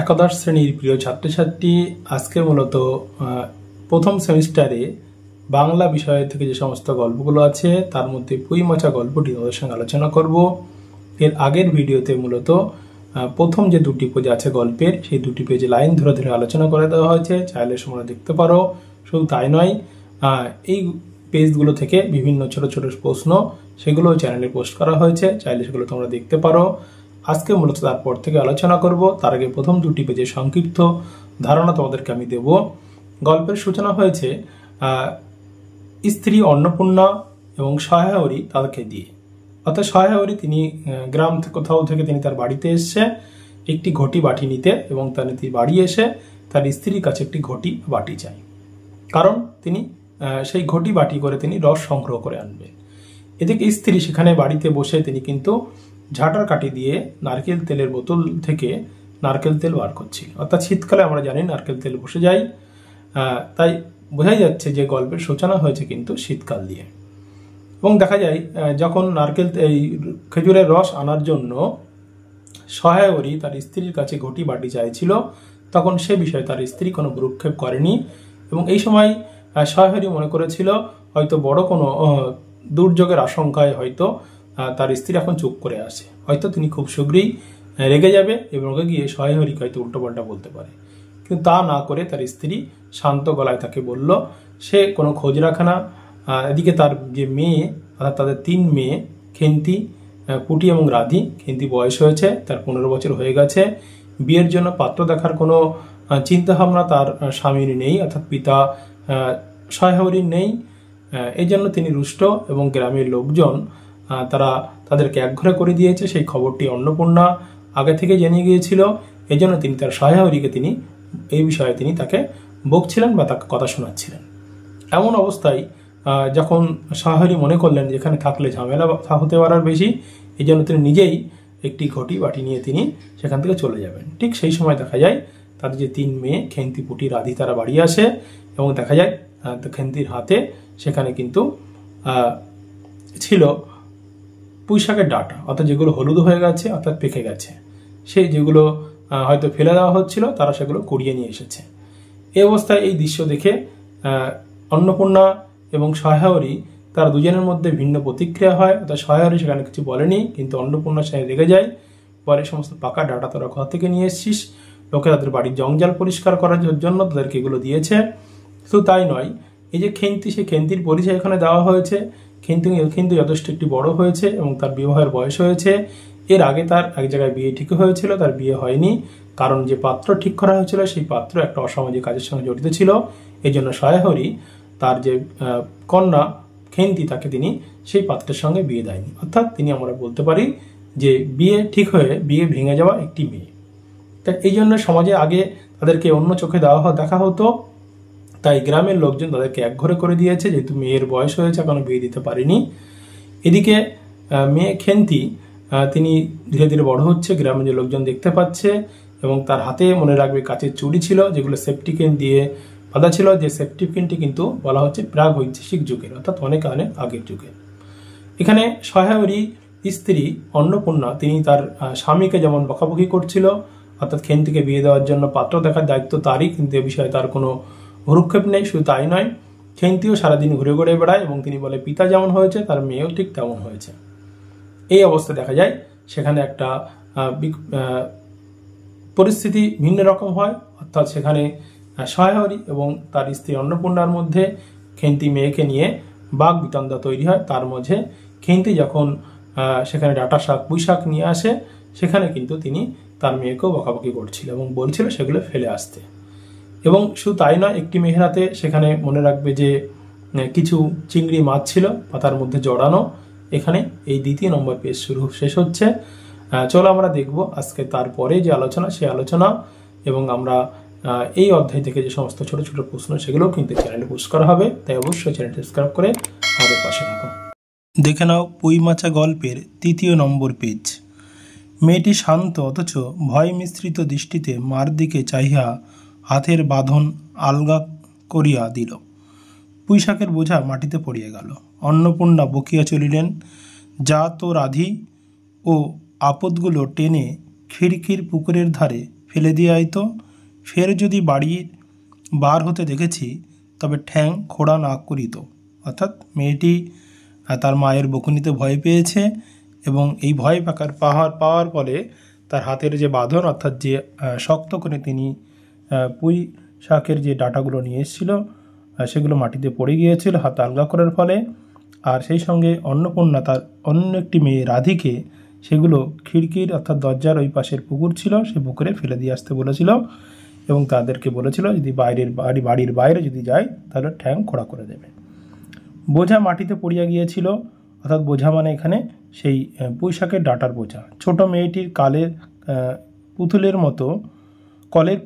একাদশ শ্রেণীর প্রিয় ছাত্রছাত্রী, আজকে মূলত প্রথম সেমিস্টারে বাংলা বিষয় থেকে যে সমস্ত গল্পগুলো আছে তার মধ্যে পুঁইমাচা গল্পটি তোমাদের সঙ্গে আলোচনা করব। এর আগের ভিডিওতে মূলত প্রথম যে দুটি পেজ আছে গল্পের, সেই দুটি পেজে লাইন ধরে ধরে আলোচনা করে দেওয়া হয়েছে, চাইলে তোমরা দেখতে পারো। শুধু তাই নয়, এই পেজগুলো থেকে বিভিন্ন ছোট ছোট প্রশ্ন সেগুলো চ্যানেলে পোস্ট করা হয়েছে, চাইলে সেগুলো তোমরা দেখতে পারো। আজকে মূলত তারপর থেকে আলোচনা করব। তার আগে প্রথম দুটি পেজের সংক্ষিপ্ত ধারণা তোমাদেরকে আমি দেব। গল্পের সূচনা হয়েছে স্ত্রী অন্নপূর্ণা এবং সহায়রী তাদেরকে দিয়ে। অর্থাৎ সহায়রী তিনি গ্রাম কোথাও থেকে তিনি তার বাড়িতে এসছে একটি ঘটি বাটি নিতে, এবং তিনি বাড়ি এসে তার স্ত্রীর কাছে একটি ঘটি বাটি চাই, কারণ তিনি সেই ঘটি বাটি করে তিনি রস সংগ্রহ করে আনবেন। এদিকে স্ত্রী সেখানে বাড়িতে বসে তিনি কিন্তু ঝাঁটার কাঠি দিয়ে নারকেল তেলের বোতল থেকে নারকেল তেল বার করছিল। অর্থাৎ শীতকালে আমরা জানি নারকেল তেল বসে যায়, তাই বোঝাই যাচ্ছে যে গল্পের সূচনা হয়েছে কিন্তু শীতকাল দিয়ে। এবং দেখা যায় যখন নারকেল এই খেজুরের রস আনার জন্য সহায়রী তার স্ত্রীর কাছে ঘটি বাটি চাইছিল, তখন সে বিষয়ে তার স্ত্রী কোনো ভ্রুক্ষেপ করেনি। এবং এই সময় সহায়রী মনে করেছিল হয়তো বড় কোনো দুর্যোগের আশঙ্কায় হয়তো তার স্ত্রী এখন চুপ করে আসে, হয়তো তিনি খুব শীঘ্রই রেগে যাবে এবং রেগে গিয়ে সহায়রীকে হয়তো উল্টোপাল্টা বলতে পারে। কিন্তু তা না করে তার স্ত্রী শান্ত গলায় তাকে বলল সে কোনো খোঁজ রাখে না। এদিকে তার যে মেয়ে, অর্থাৎ তাদের 3 মেয়ে, খেন্তি, পুটি এবং রাধি। খেন্তি বয়স হয়েছে, তার 15 বছর হয়ে গেছে। বিয়ের জন্য পাত্র দেখার কোনো চিন্তাভাবনা তার স্বামীর নেই, অর্থাৎ পিতা সহায়রীর নেই। এই জন্য তিনি রুষ্ট, এবং গ্রামের লোকজন তারা তাদেরকে একঘরে করে দিয়েছে। সেই খবরটি অন্নপূর্ণা আগে থেকে জেনে গিয়েছিল। এই জন্য তিনি তার সহায়রীকে তিনি এই বিষয়ে তিনি তাকে বকছিলেন বা তাকে কথা শোনাচ্ছিলেন। এমন অবস্থায় যখন সহায়রী মনে করলেন যেখানে থাকলে ঝামেলা হতে পারার বেশি, এই জন্য তিনি নিজেই একটি ঘটি বাটি নিয়ে তিনি সেখান থেকে চলে যাবেন। ঠিক সেই সময় দেখা যায় তাদের যে 3 মেয়ে খেন্তি, পুটি, রাধি তারা বাড়ি আসে, এবং দেখা যায় খেন্তির হাতে সেখানে কিন্তু ছিল পুঁইশাকের ডাঁটা, অর্থাৎ যেগুলো হলুদ হয়ে গেছে, অর্থাৎ পেকে গেছে। সেই যেগুলো হয়তো ফেলে দেওয়া হচ্ছিল তারা সেগুলো কুড়িয়ে নিয়ে এসেছে। এই অবস্থায় এই দৃশ্য দেখে অন্নপূর্ণা এবং সহায়রী তার দুজনের মধ্যে ভিন্ন প্রতিক্রিয়া হয়। অর্থাৎ সহায়রী সেখানে কিছু বলেনি, কিন্তু অন্নপূর্ণা সে রেগে যায়। পরে সমস্ত পাকা ডাঁটা তোরা ঘর থেকে নিয়ে এসছিস, লোকে তাদের বাড়ির জঞ্জাল পরিষ্কার করার জন্য তাদেরকে এগুলো দিয়েছে। শুধু তাই নয়, এই যে খেন্তি, সেই খেন্তির পরিচয় এখানে দেওয়া হয়েছে। কিন্তু যথেষ্ট একটি বড় হয়েছে এবং তার বিবাহের বয়স হয়েছে। এর আগে তার এক জায়গায় বিয়ে ঠিক হয়েছিল, তার বিয়ে হয়নি, কারণ যে পাত্র ঠিক করা হয়েছিল সেই পাত্র একটা অসামাজিক কাজের সঙ্গে জড়িত ছিল। এই জন্য সহায়রী তার যে কন্যা খেন্তি তাকে তিনি সেই পাত্রের সঙ্গে বিয়ে দেয়নি। অর্থাৎ তিনি আমরা বলতে পারি যে বিয়ে ঠিক হয়ে বিয়ে ভেঙে যাওয়া একটি মেয়ে। তাই এই জন্য সমাজে আগে তাদেরকে অন্য চোখে দেখা হতো, তাই গ্রামের লোকজন তাদেরকে একঘরে করে দিয়েছে, যেহেতু মেয়ের বয়স হয়েছে এখনো বিয়ে দিতে পারেনি। এদিকে মেয়ে খেন্তি তিনি ধীরে ধীরে বড় হচ্ছে, গ্রামের যে লোকজন দেখতে পাচ্ছে, এবং তার হাতে মনে রাখবে কাচের চুড়ি ছিল, যেগুলো সেফটিপিন দিয়ে বাঁধা ছিল। যে সেফটিপিনটি কিন্তু বলা হচ্ছে প্রাগ ঐতিহাসিক যুগের, অর্থাৎ অনেক আগের যুগের। এখানে সহায়রী স্ত্রী অন্নপূর্ণা তিনি তার স্বামীকে যেমন বকাবকি করছিল, অর্থাৎ খেন্তিকে বিয়ে দেওয়ার জন্য পাত্র দেখার দায়িত্ব তারই, কিন্তু এ বিষয়ে তার কোনো ভ্রুক্ষেপ নেই। শুধু তাই নয়, খেন্তিও সারাদিন ঘুরে ঘুরে বেড়ায়, এবং তিনি বলে পিতা যেমন হয়েছে তার মেয়েও ঠিক তেমন হয়েছে। এই অবস্থা দেখা যায় সেখানে একটা পরিস্থিতি ভিন্ন রকম হয়। অর্থাৎ সেখানে সহায়রী এবং তার স্ত্রী অন্নপূর্ণার মধ্যে খেন্তি মেয়েকে নিয়ে বাঘ বিতণ্ডা তৈরি হয়। তার মধ্যে খেন্তি যখন সেখানে ডাঁটা শাক, পুঁই শাক নিয়ে আসে, সেখানে কিন্তু তিনি তার মেয়েকেও বকাবকি করছিল এবং বলছিল সেগুলো ফেলে আসতে। এবং শুধু তাই নয়, একটি মেয়ের হাতে সেখানে মনে রাখবে যে কিছু চিংড়ি মাছ ছিল পাতার মধ্যে জড়ানো। এখানে এই 2 নম্বর পেজ শেষ হচ্ছে। চলো আমরা দেখব আজকে তারপরে যে আলোচনা, সেই আলোচনা, এবং আমরা এই অধ্যায় থেকে যে সমস্ত ছোট ছোট প্রশ্ন সেগুলোও কিন্তু চ্যানেলে পোস্ট করা হবে। তাই অবশ্যই চ্যানেলটি সাবস্ক্রাইব করে আমাদের পাশে রাখো। দেখে নাও পুঁইমাচা গল্পের 3 নম্বর পেজ। মেয়েটি শান্ত অথচ ভয় মিশ্রিত দৃষ্টিতে মার দিকে চাহিয়া হাতের বাঁধন আলগা করিয়া দিল। পুঁইশাকের বোঝা মাটিতে পড়িয়া গেল। অন্নপূর্ণা বকিয়া চলিলেন, যা তো রাধি, ও আপদগুলো টেনে খিড়কির পুকুরের ধারে ফেলে দিয়ে আইতো। ফের যদি বাড়ির বার হতে দেখেছি তবে ঠ্যাং খোড়া না করিত। অর্থাৎ মেয়েটি তার মায়ের বকুনিতে ভয় পেয়েছে এবং এই ভয় পাওয়ার ফলে তার হাতের যে বাঁধন অর্থাৎ যে শক্ত করে তিনি পুঁই শাকের যে ডাঁটাগুলো নিয়ে এসেছিল সেগুলো মাটিতে পড়ে গিয়েছিল হাত আলগা করার ফলে। আর সেই সঙ্গে অন্নপূর্ণা তার অন্য একটি মেয়ে রাধিকে সেগুলো খিড়কির অর্থাৎ দরজার ওই পাশের পুকুর ছিল সেই পুকুরে ফেলে দিয়ে আসতে বলেছিল এবং তাদেরকে বলেছিল যদি বাড়ির বাইরে যদি যায় তাহলে ঠ্যাং খোড়া করে দেবে। বোঝা মাটিতে পড়িয়া গিয়েছিল, অর্থাৎ বোঝা মানে এখানে সেই পুঁই শাকের ডাঁটার বোঝা। ছোট মেয়েটির কলের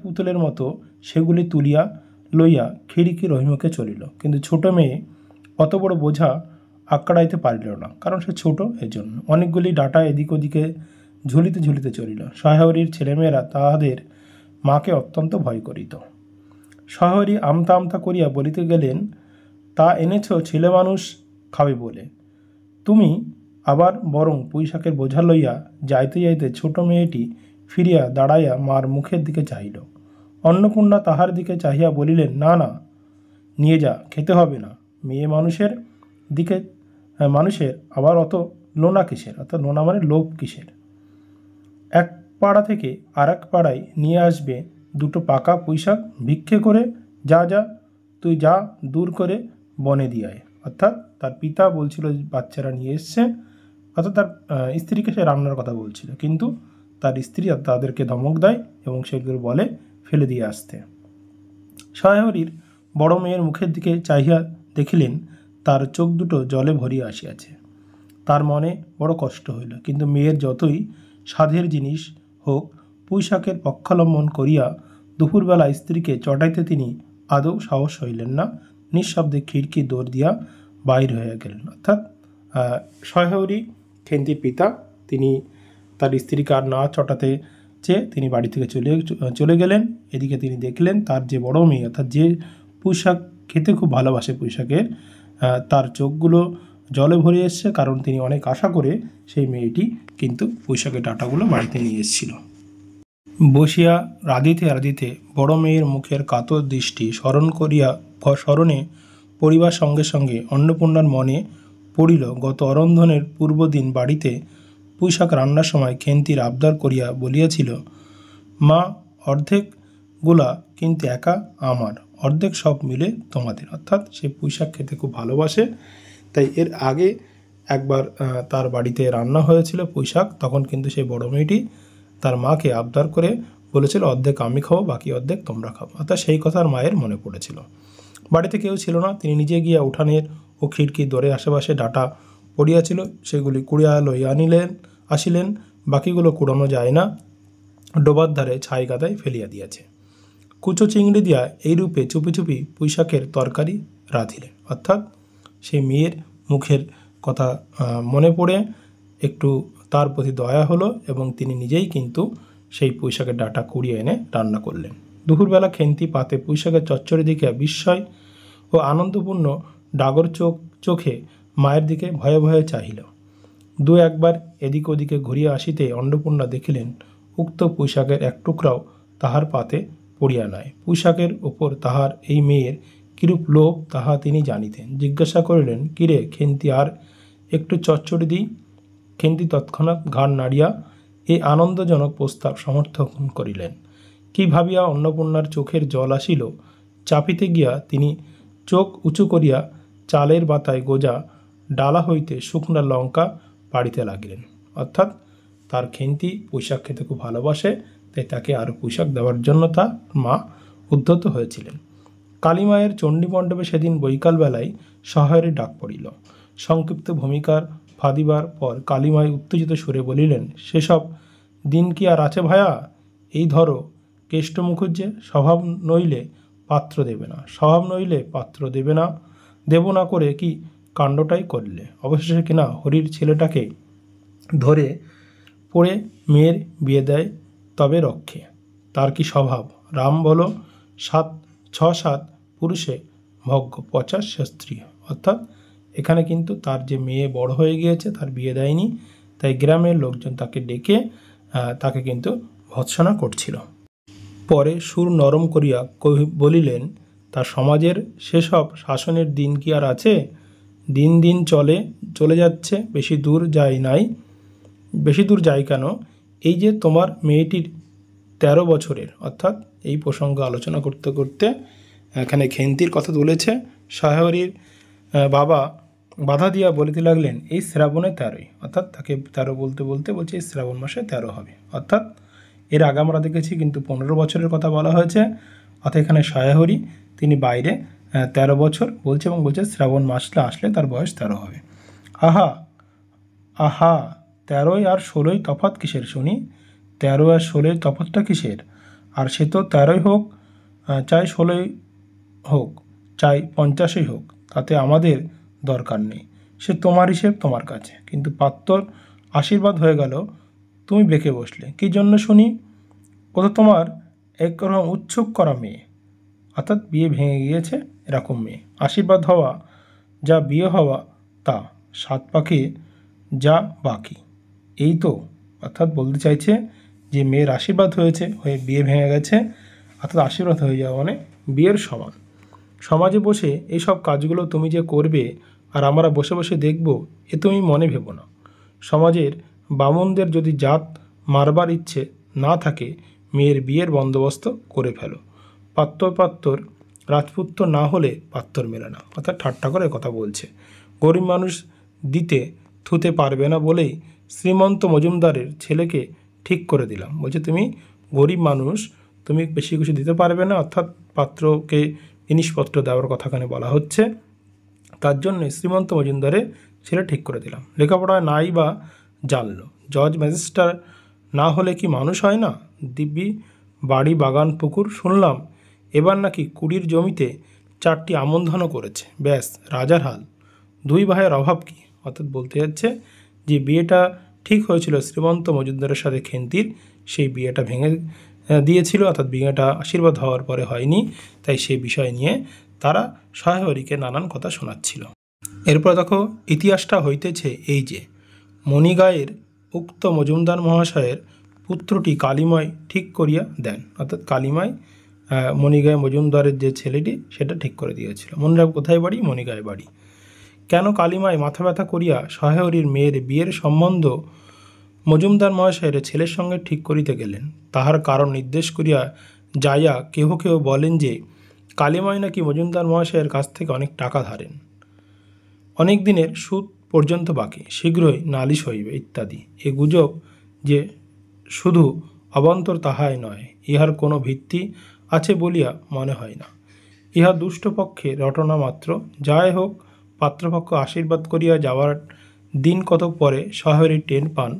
পুতুলের মতো সেগুলি তুলিয়া লইয়া খিড়কির অভিমুখে চলিল। কিন্তু ছোট মেয়ে অত বড় বোঝা আঁকড়াইতে পারিল না, কারণ সে ছোট, এজন্য অনেকগুলি ডাঁটা এদিক ওদিকে ঝুলিতে ঝুলিতে চলিল। সহায়রীর ছেলেমেয়েরা তাহাদের মাকে অত্যন্ত ভয় করিত। সহায়রী আমতা আমতা করিয়া বলিতে গেলেন, তা এনেছ ছেলে মানুষ খাবে বলে, তুমি আবার বরং পুঁই শাকের বোঝা লইয়া যাইতে যাইতে ছোট মেয়েটি ফিরিয়া দাঁড়াইয়া মার মুখের দিকে চাহিল। অন্নপূর্ণা তাহার দিকে চাহিয়া বলিলেন, না না, নিয়ে যা, খেতে হবে না। মেয়ে মানুষের দিকে মানুষের আবার অত লোনা কিসের, অর্থাৎ লোনা মানে লোভ কিসের। এক পাড়া থেকে আর এক পাড়ায় নিয়ে আসবে দুটো পাকা পুঁই শাক ভিক্ষে করে, যা যা তুই যা, দূর করে বনে দিয়ে আয়। অর্থাৎ তার পিতা বলছিল বাচ্চারা নিয়ে এসছে, অর্থাৎ তার স্ত্রীকে সে রান্নার কথা বলছিল, কিন্তু তার স্ত্রী তাদেরকে ধমক দেয় এবং সেগুলো বলে ফেলে দিয়ে আসতে। সহায়রীর বড় মেয়ের মুখের দিকে চাহিয়া দেখিলেন তার চোখ দুটো জলে ভরিয়া আসিয়াছে। তার মনে বড় কষ্ট হইল, কিন্তু মেয়ের যতই সাধের জিনিস হোক পুঁই শাকের পক্ষাবলম্বন করিয়া দুপুরবেলা স্ত্রীকে চটাইতে তিনি আদৌ সাহস হইলেন না। নিঃশব্দে খিড়কি দৌড় দিয়া বাইর হয়ে গেলেন। অর্থাৎ সহায়রী খেন্তির পিতা, তিনি তার স্ত্রীকে আর না চটাতে চেয়ে তিনি বাড়ি থেকে চলে গেলেন। এদিকে তিনি দেখলেন তার যে বড় মেয়ে, অর্থাৎ যে পুঁই শাক খেতে খুব ভালোবাসে পুঁই শাকের, তার চোখগুলো জলে ভরে এসছে, কারণ তিনি অনেক আশা করে সেই মেয়েটি কিন্তু পুঁই শাকের ডাঁটাগুলো বাড়িতে নিয়ে এসেছিল। বসিয়া রাঁধিতে বড় মেয়ের মুখের কাতর দৃষ্টি স্মরণে পড়িবার সঙ্গে সঙ্গে অন্নপূর্ণার মনে পড়িল গত অরন্ধনের পূর্বদিন বাড়িতে পুঁই শাক রান্নার সময় খেন্তির আবদার করিয়া বলিয়াছিল, মা অর্ধেক গোলা কিন্তু একা আমার, অর্ধেক সব মিলে তোমাদের। অর্থাৎ সে পুঁই শাক খেতে খুব ভালোবাসে, তাই এর আগে একবার তার বাড়িতে রান্না হয়েছিল পুঁই শাক, তখন কিন্তু সেই বড় মেয়েটি তার মাকে আবদার করে বলেছিল অর্ধেক আমি খাবো, বাকি অর্ধেক তোমরা খাবো। অর্থাৎ সেই কথার মায়ের মনে পড়েছিল। বাড়িতে কেউ ছিল না, তিনি নিজে গিয়া উঠানের ও খিড়কির দরে আশেপাশে ডাঁটা পড়িয়াছিল সেগুলি কুড়িয়া লইয়া আসিলেন। বাকিগুলো কুড়ানো যায় না, ডোবার ধারে ছাই গাদায় ফেলিয়া দিয়াছে। কুচো চিংড়ি দিয়া এইরূপে চুপি চুপি পুঁই শাকের তরকারি রাঁধিলেন। অর্থাৎ সেই মেয়ের মুখের কথা মনে পড়ে একটু তার প্রতি দয়া হলো এবং তিনি নিজেই কিন্তু সেই পুঁই শাকের ডাঁটা কুড়িয়ে এনে রান্না করলেন। দুপুরবেলা খেন্তি পাতে পুঁই শাকের চচ্চড়ি দেখিয়া বিস্ময় ও আনন্দপূর্ণ ডাগর চোখে মায়ের দিকে ভয়ে ভয়ে চাহিল। দু একবার এদিক ওদিকে ঘুরিয়া আসিতে অন্নপূর্ণা দেখিলেন উক্ত পুঁই শাকের এক টুকরাও তাহার পাতে পড়িয়া নাই। পুঁই শাকের ওপর তাহার এই মেয়ের কিরূপ লোভ তাহা তিনি জানিতেন। জিজ্ঞাসা করিলেন, কিরে খেন্তি, আর একটু চচ্চড়ি দিই? খেন্তি তৎক্ষণাৎ ঘাড় নাড়িয়া এই আনন্দজনক প্রস্তাব সমর্থন করিলেন। কি ভাবিয়া অন্নপূর্ণার চোখের জল আসিল, চাপিতে গিয়া তিনি চোখ উঁচু করিয়া চালের বাতায় গোজা ডালা হইতে শুকনা লঙ্কা পাড়িতে লাগিলেন। অর্থাৎ তার খেন্তি পুঁই শাক খেতে খুব ভালোবাসে, তাই তাকে আরও পুঁই শাক দেওয়ার জন্য তার মা উদ্ধত হয়েছিলেন। কালীমায়ের চণ্ডী মণ্ডপে সেদিন বৈকালবেলায় সহায়রী ডাক পড়িল। সংক্ষিপ্ত ভূমিকার ফাঁদিবার পর কালীমায় উত্তেজিত সুরে বলিলেন, সেসব দিন কি আর আছে ভায়া? এই ধরো কেষ্ট মুখুজ্জে, স্বভাব নইলে পাত্র দেবে না, স্বভাব নইলে পাত্র দেব না করে কি কাণ্ডটাই করলে। অবশেষে কিনা হরির ছেলেটাকে ধরে পড়ে মেয়ের বিয়ে দেয়, তবে রক্ষে। তার কি স্বভাব! রাম বলো, 6-7 পুরুষে ভগ্য 50 স্ত্রী। অর্থাৎ এখানে কিন্তু তার যে মেয়ে বড় হয়ে গিয়েছে, তার বিয়ে দেয়নি, তাই গ্রামের লোকজন তাকে ডেকে তাকে কিন্তু ভৎসনা করছিল। পরে সুর নরম করিয়া বলিলেন, তা সমাজের সেসব শাসনের দিন কি আর আছে? দিন দিন চলে যাচ্ছে, বেশি দূর যায় কেন? এই যে তোমার মেয়েটির 13 বছরের, অর্থাৎ এই প্রসঙ্গ আলোচনা করতে করতে এখানে খেন্তির কথা তুলেছে। সহায়রীর বাবা বাধা দিয়া বলিতে লাগলেন, এই শ্রাবণে 13, অর্থাৎ তাকে 13 বলতে বলতে বলছে এই শ্রাবণ মাসে 13 হবে, অর্থাৎ এর আগে আমরা দেখেছি কিন্তু 15 বছরের কথা বলা হয়েছে। অর্থাৎ এখানে সহায়রী তিনি বাইরে 13 বছর বলছে এবং বলছে শ্রাবণ মাসটা আসলে তার বয়স 13 হবে। আহা আহা 13 আর 16 তফাৎ কিসের শুনি? 13 আর 16 তফাৎটা কিসের? আর সে তো 13 হোক, চাই 16 হোক, চাই 50 হোক, তাতে আমাদের দরকার নেই। সে তোমার হিসেব তোমার কাছে, কিন্তু পাত্রর আশীর্বাদ হয়ে গেল, তুমি বেঁকে বসলে কি জন্য শুনি? ও তো তোমার একরকম উৎসুক করা মেয়ে, অর্থাৎ বিয়ে ভেঙে গিয়েছে এরকম মেয়ে। আশীর্বাদ হওয়া যা বিয়ে হওয়া তা, 7 পাকে যা বাকি, এই তো। অর্থাৎ বলতে চাইছে যে মেয়ের আশীর্বাদ হয়েছে, হয়ে বিয়ে ভেঙে গেছে, অর্থাৎ আশীর্বাদ হয়ে যাওয়া মানে বিয়ের সমান। সমাজে বসে এইসব কাজগুলো তুমি যে করবে আর আমরা বসে বসে দেখব, এ তুমি মনে ভেবো না। সমাজের বামুনদের যদি জাত মারবার ইচ্ছে না থাকে, মেয়ের বিয়ের বন্দোবস্ত করে ফেলো। পাত্তর রাজপুত্র না হলে পাত্তর মেলে না, অর্থাৎ ঠাট্টা করে কথা বলছে। গরিব মানুষ দিতে থুতে পারবে না বলেই শ্রীমন্ত মজুমদারের ছেলেকে ঠিক করে দিলাম। বলছে তুমি গরিব মানুষ, তুমি বেশি কিছু দিতে পারবে না, অর্থাৎ পাত্রকে জিনিসপত্র দেওয়ার কথা এখানে বলা হচ্ছে। তার জন্যে শ্রীমন্ত মজুমদারের ছেলে ঠিক করে দিলাম। লেখাপড়া নাই বা জানলো, জজ ম্যাজিস্ট্রেট না হলে কি মানুষ হয় না? দিব্যি বাড়ি বাগান পুকুর, শুনলাম এবার নাকি 20 জমিতে 4টি আমন ধানও করেছে। ব্যাস রাজার হাল। 2 ভাইয়ের অভাব কি? অর্থাৎ বলতে যাচ্ছে যে বিয়েটা ঠিক হয়েছিল শ্রীমন্ত মজুমদারের সাথে খেন্তির, সেই বিয়েটা ভেঙে দিয়েছিল, অর্থাৎ বিয়েটা আশীর্বাদ হওয়ার পরে হয়নি, তাই সেই বিষয় নিয়ে তারা সহায়রীকে নানান কথা শোনাচ্ছিল। এরপর দেখো ইতিহাসটা হইতেছে এই যে মণিগায়ের উক্ত মজুমদার মহাশয়ের পুত্রটি কালিময় ঠিক করিয়া দেন, অর্থাৎ কালিমায় মণিগায় মজুমদারের যে ছেলেটি সেটা ঠিক করে দিয়েছিল। মনে কোথায় বাড়ি? মণিগায় বাড়ি। কেন কালিমায় মাথা ব্যথা করিয়া সহায়রীর মেয়ের বিয়ের সম্বন্ধ মজুমদার মহাশয়ের ছেলের সঙ্গে ঠিক করিতে গেলেন, তাহার কারণ নির্দেশ করিয়া যাইয়া কেহ কেহ বলেন যে কালিমায় নাকি মজুমদার মহাশয়ের কাছ থেকে অনেক টাকা ধারেন, অনেক দিনের সুদ পর্যন্ত বাকি, শীঘ্রই নালিশ হইবে ইত্যাদি। এ গুজব যে শুধু অবান্তর তাহাই নয়, ইহার কোনো ভিত্তি আছে বলিয়া মনে হয় না। ইহা দুষ্ট পক্ষে রটনা মাত্র। যাই হোক, পাত্রপক্ষ আশীর্বাদ করিয়া যাওয়ার দিন কতক পরে শহরে টের পান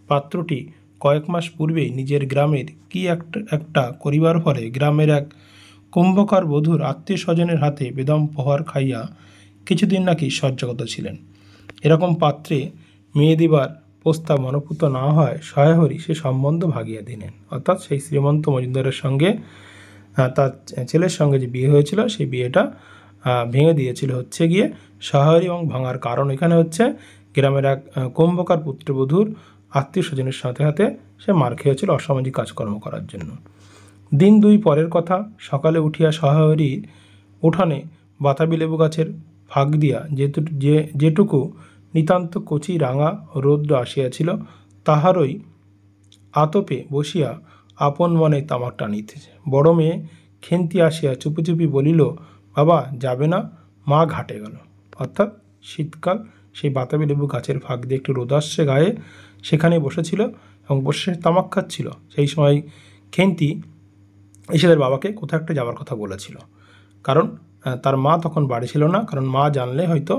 পাত্রটি কয়েক মাস পূর্বেই নিজের গ্রামের কি একটা করিবার ফলে গ্রামের এক কুম্ভকার বধূর আত্মীয় স্বজনের হাতে বেদম প্রহার খাইয়া কিছুদিন নাকি শয্যাগত ছিলেন। এরকম পাত্রে মেয়ে দিবার প্রস্তাব মনোপুত না হয় সহায়রী সে সম্বন্ধ ভাগিয়া দিলেন, অর্থাৎ সেই শ্রীমন্ত মজুমদারের সঙ্গে তার ছেলের সঙ্গে যে বিয়ে হয়েছিল সেই বিয়েটা ভেঙে দিয়েছিল হচ্ছে গিয়ে সহায়রী। এবং ভাঙার কারণ এখানে হচ্ছে গ্রামের এক কুম্ভকার পুত্রবধূর আত্মীয় স্বজনের সাথে সাথে সে মার খেয়েছিল অসামাজিক কাজকর্ম করার জন্য। দিন 2 পরের কথা, সকালে উঠিয়া সহায়রীর উঠানে বাতাবি লেবু গাছের ফাঁক দিয়া যেটুকু নিতান্ত কচি রাঙা রৌদ্র আসিয়াছিল, তাহারই আতপে বসিয়া আপন মনে তামাক টানিতেছে। বড় মেয়ে খেন্তি আসিয়া চুপি চুপি বলিল, বাবা যাবে না? মা ঘাটে গেল। অর্থাৎ শীতকাল, সেই বাতাবি লেবু গাছের ফাঁক দিয়ে একটু রোদ আসছে গায়ে, সেখানে বসেছিল এবং বসে তামাক খাচ্ছিল। সেই সময় খেন্তি এসে তার বাবাকে কোথাও একটা যাওয়ার কথা বলেছিল, কারণ তার মা তখন বাড়ি ছিল না, কারণ মা জানলে হয়তো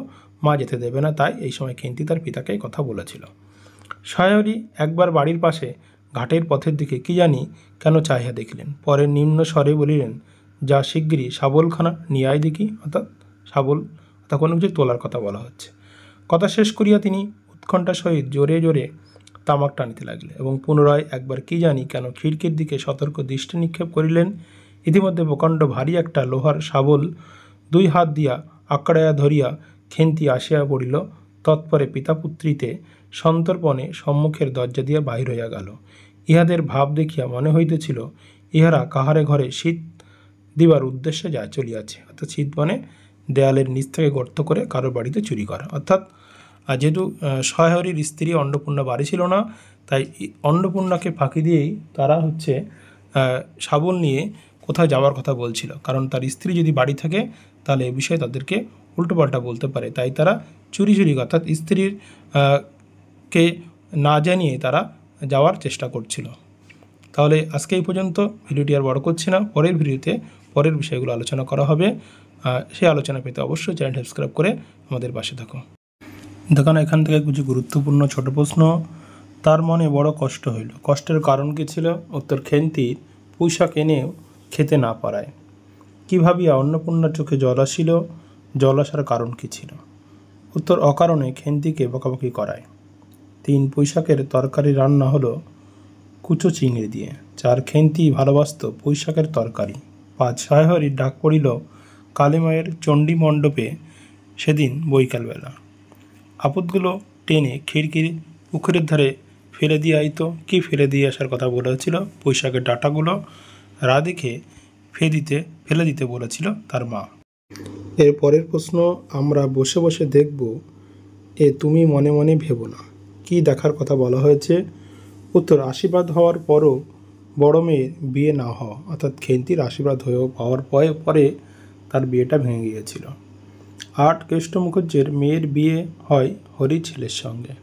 মা যেতে দেবে না, তাই এই সময় খেন্তি তার পিতাকে কথা বলেছিল। সহায়রী একবার বাড়ির পাশে ঘাটের পথের দিকে কি জানি কেন চাহিয়া দেখিলেন, পরে নিম্ন স্বরে বলিলেন, যা শিগগিরই শাবলখানা নিয়ে আয় দেখি। অর্থাৎ শাবল, অর্থাৎ কোনো কিছু তোলার কথা বলা হচ্ছে। কথা শেষ করিয়া তিনি উৎকণ্ঠার সহিত জোরে জোরে তামাক টানিতে লাগলেন এবং পুনরায় একবার কি জানি কেন খিড়কির দিকে সতর্ক দৃষ্টি নিক্ষেপ করিলেন। ইতিমধ্যে প্রকাণ্ড ভারী একটা লোহার শাবল 2 হাত দিয়া আঁকড়াইয়া ধরিয়া খেন্তি আসিয়া পড়িল। তৎপরে পিতাপুত্রীতে সন্তর্পণে সম্মুখের দরজা দিয়া বাহির হইয়া গেল। ইহাদের ভাব দেখিয়া মনে হইতেছিল ইহারা কাহারে ঘরে শীত দিবার উদ্দেশ্যে যায় চলিয়াছে। অর্থাৎ শীত মানে দেয়ালের নিচ থেকে গর্ত করে কারোর বাড়িতে চুরি করা। অর্থাৎ যেহেতু সহায়রীর স্ত্রী অন্নপূর্ণা বাড়ি ছিল না, তাই অন্নপূর্ণাকে ফাঁকি দিয়েই তারা শাবল নিয়ে কোথায় যাওয়ার কথা বলছিল। কারণ তার স্ত্রী যদি বাড়ি থাকে তাহলে এ বিষয়ে তাদেরকে উল্টোপাল্টা বলতে পারে, তাই তারা চুরি অর্থাৎ স্ত্রীর কে না জানিয়ে তারা যাওয়ার চেষ্টা করছিল। তাহলে আজকে এই পর্যন্ত, ভিডিওটি আর বড় করছি না। পরের ভিডিওতে পরের বিষয়গুলো আলোচনা করা হবে। সেই আলোচনা পেতে অবশ্যই চ্যানেল সাবস্ক্রাইব করে আমাদের পাশে থাকো। দেখুন, এখান থেকে কিছু গুরুত্বপূর্ণ ছোট প্রশ্ন। তার মনে বড় কষ্ট হইল, কষ্টের কারণ কী ছিল? উত্তর, খেন্তির পুঁইশাক এনেও খেতে না পারায়। কী ভাবিয়া অন্নপূর্ণার চোখে জল আসিল, জল আসার কারণ কী ছিল? উত্তর, অকারণে খেন্তিকে বকাবকি করায়। 3, পুঁইশাকের তরকারি রান্না হলো কুচো চিংড়ি দিয়ে। 4, খেন্তি ভালোবাসত পুঁইশাকের তরকারি। 5, সহায়রীর ডাক পড়িল কালীমায়ের চণ্ডী মণ্ডপে সেদিন বৈকালবেলা। আপদগুলো টেনে খিড়কির পুকুরের ধারে ফেলে দিয়ে আইতো। কি ফেলে দিয়ে আসার কথা বলেছিল? পুঁইশাকের ডাঁটাগুলো রা দেখে ফেলে দিতে বলেছিল তার মা। এর পরের প্রশ্ন, আমরা বসে বসে দেখব এ তুমি মনে মনে ভেবো না। কি দেখার কথা বলা হয়েছে? উত্তর, আশীর্বাদ হওয়ার পরও বড় মেয়ের বিয়ে না হওয়া। অর্থাৎ খেন্তির আশীর্বাদ হওয়ার পরে তার বিয়েটা ভেঙে গিয়েছিল। 8, কেষ্ট মুখুজ্জের মেয়ের বিয়ে হয় হরি ছেলের সঙ্গে।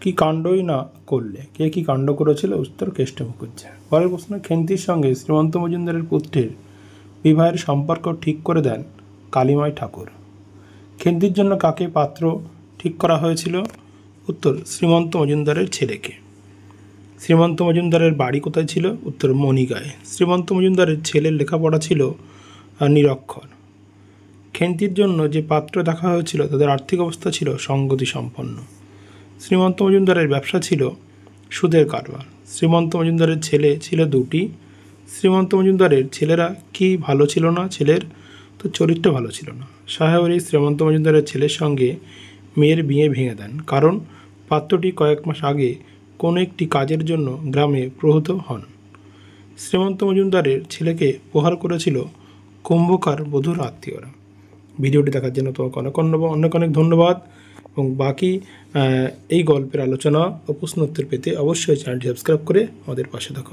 কি কাণ্ডই না করলে, কে কি কাণ্ড করেছিল? উত্তর, কেষ্ট মুখুজ্জে। পরের প্রশ্ন, খেন্তির সঙ্গে শ্রীমন্ত মজুমদারের পুত্রের বিবাহের সম্পর্ক ঠিক করে দেন কালীমাই ঠাকুর। খেন্তির জন্য কাকে পাত্র ঠিক করা হয়েছিল? উত্তর, শ্রীমন্ত মজুমদারের ছেলেকে। শ্রীমন্ত মজুমদারের বাড়ি কোথায় ছিল? উত্তর, মণিগায়ে। শ্রীমন্ত মজুমদারের ছেলের লেখাপড়া ছিল নিরক্ষর। খেন্তির জন্য যে পাত্র দেখা হয়েছিল তাদের আর্থিক অবস্থা ছিল সঙ্গতি সম্পন্ন। শ্রীমন্ত মজুমদারের ব্যবসা ছিল সুদের কারবার। শ্রীমন্ত মজুমদারের ছেলে ছিল 2টি। শ্রীমন্ত মজুমদারের ছেলেরা কি ভালো ছিল না? ছেলের তো চরিত্র ভালো ছিল না। সহায়রী শ্রীমন্ত মজুমদারের ছেলের সঙ্গে মেয়ের বিয়ে ভেঙে দেন, কারণ পাত্রটি কয়েক মাস আগে কোনো একটি কাজের জন্য গ্রামে প্রহূত হন। শ্রীমন্ত মজুমদারের ছেলেকে প্রহার করেছিল কুম্ভকার বধূর আত্মীয়রা। ভিডিওটি দেখার জন্য তোমাকে অনেক ধন্যবাদ। এবং বাকি এই গল্পের আলোচনা ও প্রশ্নোত্তর পেতে অবশ্যই চ্যানেলটি সাবস্ক্রাইব করে আমাদের পাশে থাকো।